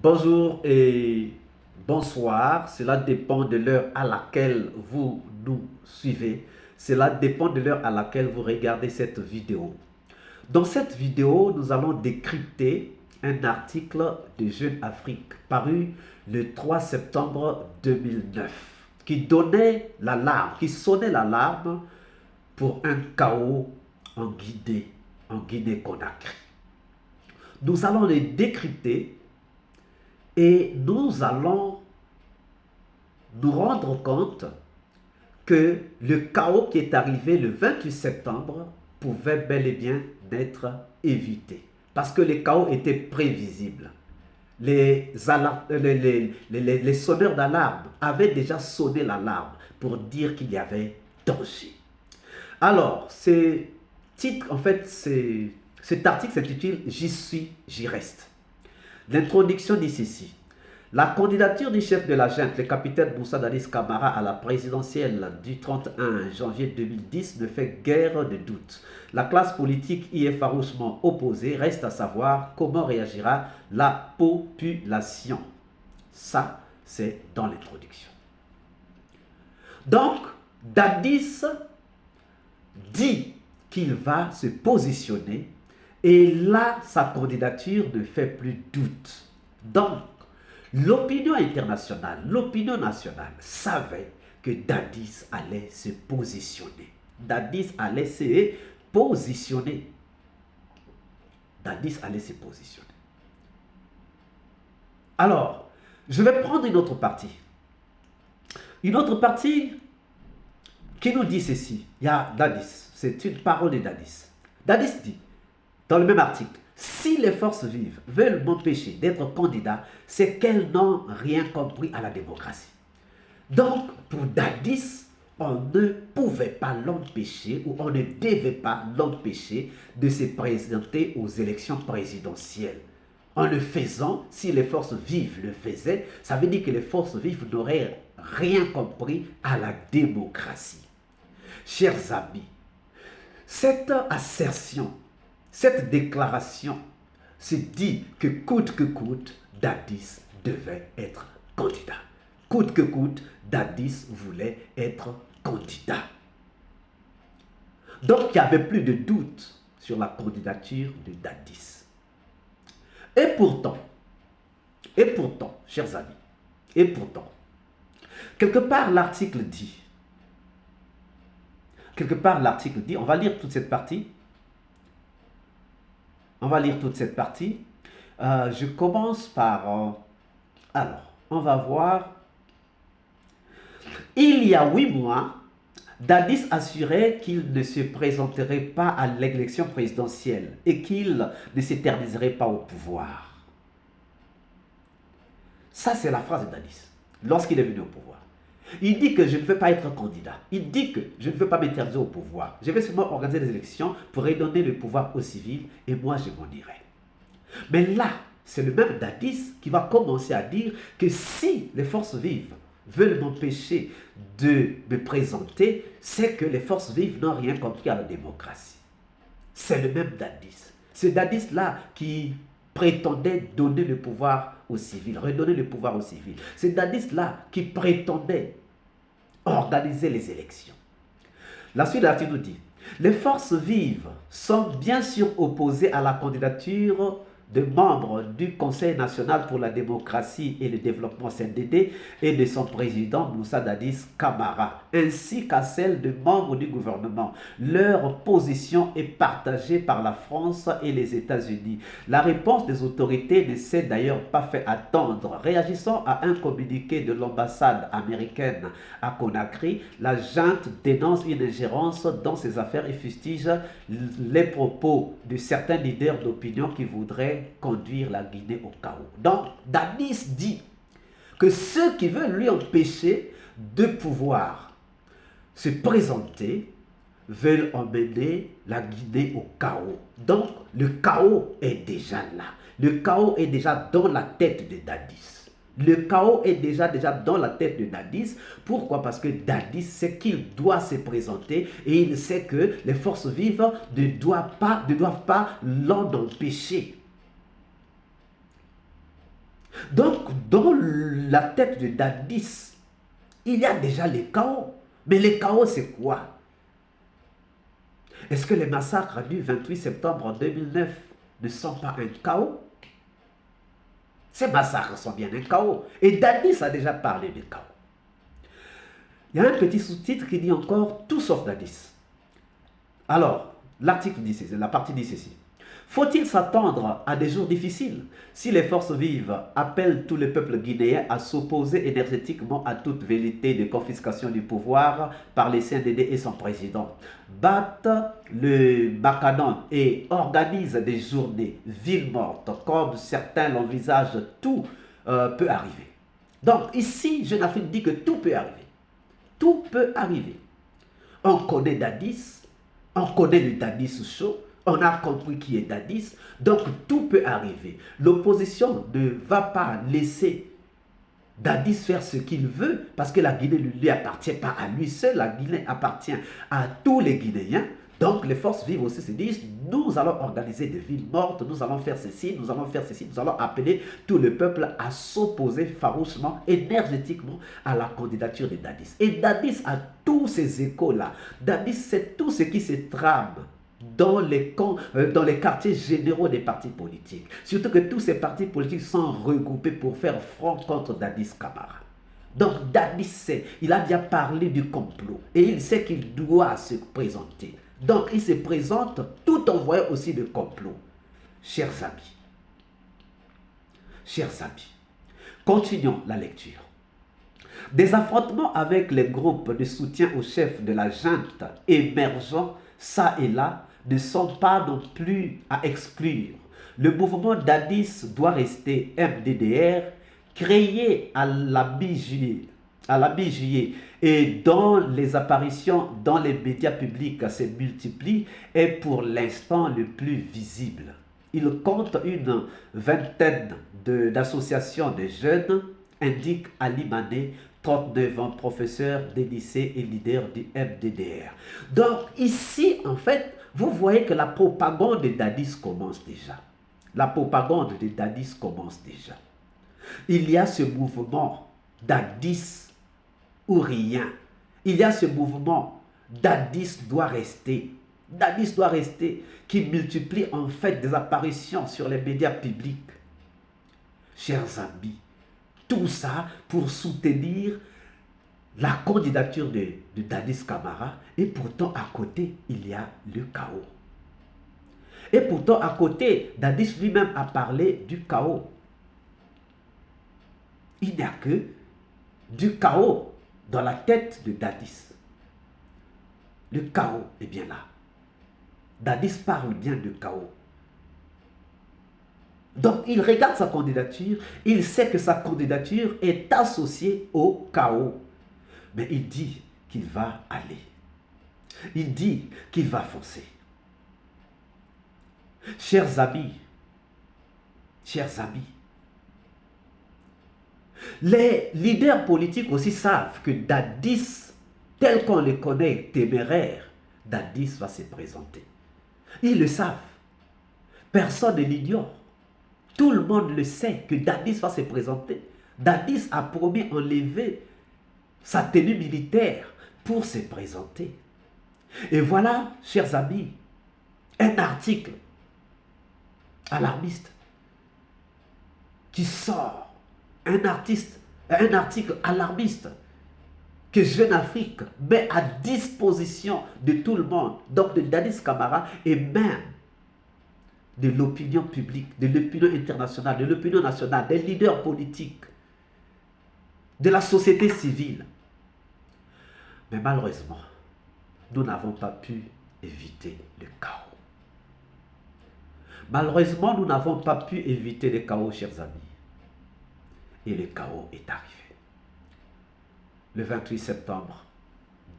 Bonjour et bonsoir, cela dépend de l'heure à laquelle vous nous suivez, cela dépend de l'heure à laquelle vous regardez cette vidéo. Dans cette vidéo, nous allons décrypter un article de Jeune Afrique paru le 3 septembre 2009 qui donnait l'alarme, qui sonnait l'alarme pour un chaos en Guinée-Conakry. Nous allons les décrypter et nous allons nous rendre compte que le chaos qui est arrivé le 28 septembre pouvait bel et bien être évité. Parce que le chaos était prévisible. Les sonneurs d'alarme avaient déjà sonné l'alarme pour dire qu'il y avait danger. Alors, cet article s'intitule « J'y suis, j'y reste ». L'introduction dit ceci. La candidature du chef de la junte, le capitaine Moussa Dadis Camara, à la présidentielle du 31 janvier 2010 ne fait guère de doute. La classe politique y est farouchement opposée. Reste à savoir comment réagira la population. Ça, c'est dans l'introduction. Donc, Dadis dit qu'il va se positionner et là, sa candidature ne fait plus doute. Donc, l'opinion internationale, l'opinion nationale savait que Dadis allait se positionner. Dadis allait se positionner. Dadis allait se positionner. Alors, je vais prendre une autre partie. Une autre partie qui nous dit ceci. Il y a Dadis, c'est une parole de Dadis. Dadis dit, dans le même article, si les forces vives veulent m'empêcher d'être candidat, c'est qu'elles n'ont rien compris à la démocratie. Donc, pour Dadis, on ne pouvait pas l'empêcher ou on ne devait pas l'empêcher de se présenter aux élections présidentielles. En le faisant, si les forces vives le faisaient, ça veut dire que les forces vives n'auraient rien compris à la démocratie. Chers amis, cette assertion, cette déclaration se dit que coûte, Dadis devait être candidat. Coûte que coûte, Dadis voulait être candidat. Donc, il n'y avait plus de doute sur la candidature de Dadis. Et pourtant, chers amis, quelque part l'article dit, on va lire toute cette partie, je commence par... alors, on va voir. Il y a 8 mois, Dadis assurait qu'il ne se présenterait pas à l'élection présidentielle et qu'il ne s'éterniserait pas au pouvoir. Ça, c'est la phrase de Dadis, lorsqu'il est venu au pouvoir. Il dit que je ne veux pas être candidat. Il dit que je ne veux pas m'éterniser au pouvoir. Je vais seulement organiser des élections pour redonner le pouvoir aux civils et moi, je m'en irai. Mais là, c'est le même Dadis qui va commencer à dire que si les forces vives veulent m'empêcher de me présenter, c'est que les forces vives n'ont rien compris à la démocratie. C'est le même Dadis. C'est Dadis-là qui prétendait donner le pouvoir aux civils, redonner le pouvoir aux civils. C'est Dadis-là qui prétendait organiser les élections. La suite de l'article nous dit, les forces vives sont bien sûr opposées à la candidature de membres du Conseil national pour la démocratie et le développement CNDD et de son président Moussa Dadis Camara, ainsi qu'à celle de membres du gouvernement. Leur position est partagée par la France et les États-Unis. La réponse des autorités ne s'est d'ailleurs pas fait attendre. Réagissant à un communiqué de l'ambassade américaine à Conakry, la junte dénonce une ingérence dans ses affaires et fustige les propos de certains leaders d'opinion qui voudraient conduire la Guinée au chaos. Donc, Dadis dit que ceux qui veulent lui empêcher de pouvoir se présenter veulent emmener la Guinée au chaos. Donc, le chaos est déjà là. Le chaos est déjà dans la tête de Dadis. Le chaos est déjà dans la tête de Dadis. Pourquoi? Parce que Dadis sait qu'il doit se présenter et il sait que les forces vives ne doivent pas l'en empêcher. Donc, dans la tête de Dadis, il y a déjà les chaos. Mais les chaos, c'est quoi? Est-ce que les massacres du 28 septembre 2009 ne sont pas un chaos? Ces massacres sont bien un chaos. Et Dadis a déjà parlé de chaos. Il y a un petit sous-titre qui dit encore tout sauf Dadis. Alors, l'article dit ceci, la partie dit ceci. Faut-il s'attendre à des jours difficiles si les forces vives appellent tout le peuple guinéen à s'opposer énergétiquement à toute velléité de confiscation du pouvoir par les CNDD et son président, battent le Bacadon et organisent des journées villes mortes comme certains l'envisagent, tout peut arriver. Donc ici, Jeune Afrique dit que tout peut arriver. Tout peut arriver. On connaît Dadis, on connaît le Dadis chaud, on a compris qui est Dadis, donc tout peut arriver. L'opposition ne va pas laisser Dadis faire ce qu'il veut, parce que la Guinée ne lui appartient pas à lui seul, la Guinée appartient à tous les Guinéens. Donc les forces vives aussi se disent, nous allons organiser des villes mortes, nous allons faire ceci, nous allons faire ceci, nous allons appeler tout le peuple à s'opposer farouchement, énergétiquement à la candidature de Dadis. Et Dadis a tous ces échos-là. Dadis, c'est tout ce qui se trame dans les quartiers généraux des partis politiques. Surtout que tous ces partis politiques sont regroupés pour faire front contre Dadis Camara. Donc Dadis sait, il a déjà parlé du complot et il sait qu'il doit se présenter. Donc il se présente tout en voyant aussi le complot. Chers amis, continuons la lecture. Des affrontements avec les groupes de soutien au chef de la junte émergeant ça et là ne sont pas non plus à exclure. Le mouvement Dadis doit rester MDDR, créé à la mi-juillet et dont les apparitions dans les médias publics se multiplient, est pour l'instant le plus visible. Il compte une vingtaine d'associations de jeunes, indique Ali Mané, 39 ans, professeur des lycées et leader du MDDR. Donc ici, en fait, vous voyez que la propagande de Dadis commence déjà. La propagande de Dadis commence déjà. Il y a ce mouvement Dadis ou rien. Il y a ce mouvement Dadis doit rester. Dadis doit rester, qui multiplie en fait des apparitions sur les médias publics. Chers amis, tout ça pour soutenir la candidature de Dadis Camara, et pourtant à côté, il y a le chaos. Et pourtant à côté, Dadis lui-même a parlé du chaos. Il n'y a que du chaos dans la tête de Dadis. Le chaos est bien là. Dadis parle bien de chaos. Donc il regarde sa candidature, il sait que sa candidature est associée au chaos. Mais il dit qu'il va aller. Il dit qu'il va foncer. Chers amis, les leaders politiques aussi savent que Dadis, tel qu'on le connaît, téméraire, Dadis va se présenter. Ils le savent. Personne ne l'ignore. Tout le monde le sait que Dadis va se présenter. Dadis a promis enlever sa tenue militaire pour se présenter. Et voilà, chers amis, un article alarmiste qui sort. Un article alarmiste que Jeune Afrique met à disposition de tout le monde, donc de Dadis Camara et même de l'opinion publique, de l'opinion internationale, de l'opinion nationale, des leaders politiques, de la société civile. Mais malheureusement, nous n'avons pas pu éviter le chaos. Malheureusement, nous n'avons pas pu éviter le chaos, chers amis. Et le chaos est arrivé. Le 28 septembre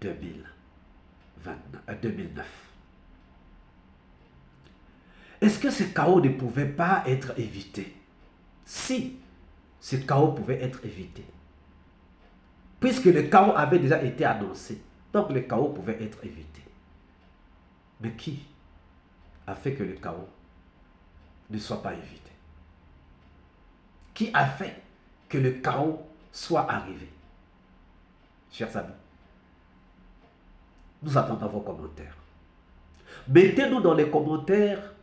2009. Est-ce que ce chaos ne pouvait pas être évité? Si, ce chaos pouvait être évité. Puisque le chaos avait déjà été annoncé, donc le chaos pouvait être évité. Mais qui a fait que le chaos ne soit pas évité? Qui a fait que le chaos soit arrivé? Chers amis, nous attendons vos commentaires. Mettez-nous dans les commentaires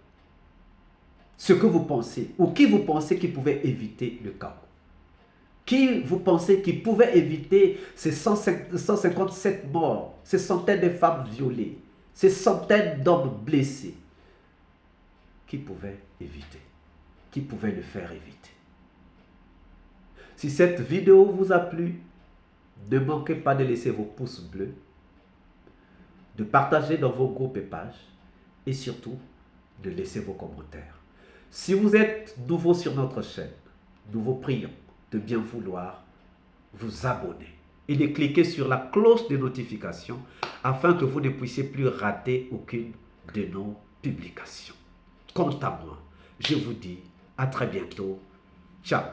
ce que vous pensez ou qui vous pensez qui pouvait éviter le chaos. Qui vous pensez qui pouvait éviter ces 157 morts, ces centaines de femmes violées, ces centaines d'hommes blessés? Qui pouvait éviter? Qui pouvait le faire éviter? Si cette vidéo vous a plu, ne manquez pas de laisser vos pouces bleus, de partager dans vos groupes et pages et surtout de laisser vos commentaires. Si vous êtes nouveau sur notre chaîne, nous vous prions de bien vouloir vous abonner et de cliquer sur la cloche de notification afin que vous ne puissiez plus rater aucune de nos publications. Quant à moi, je vous dis à très bientôt. Ciao.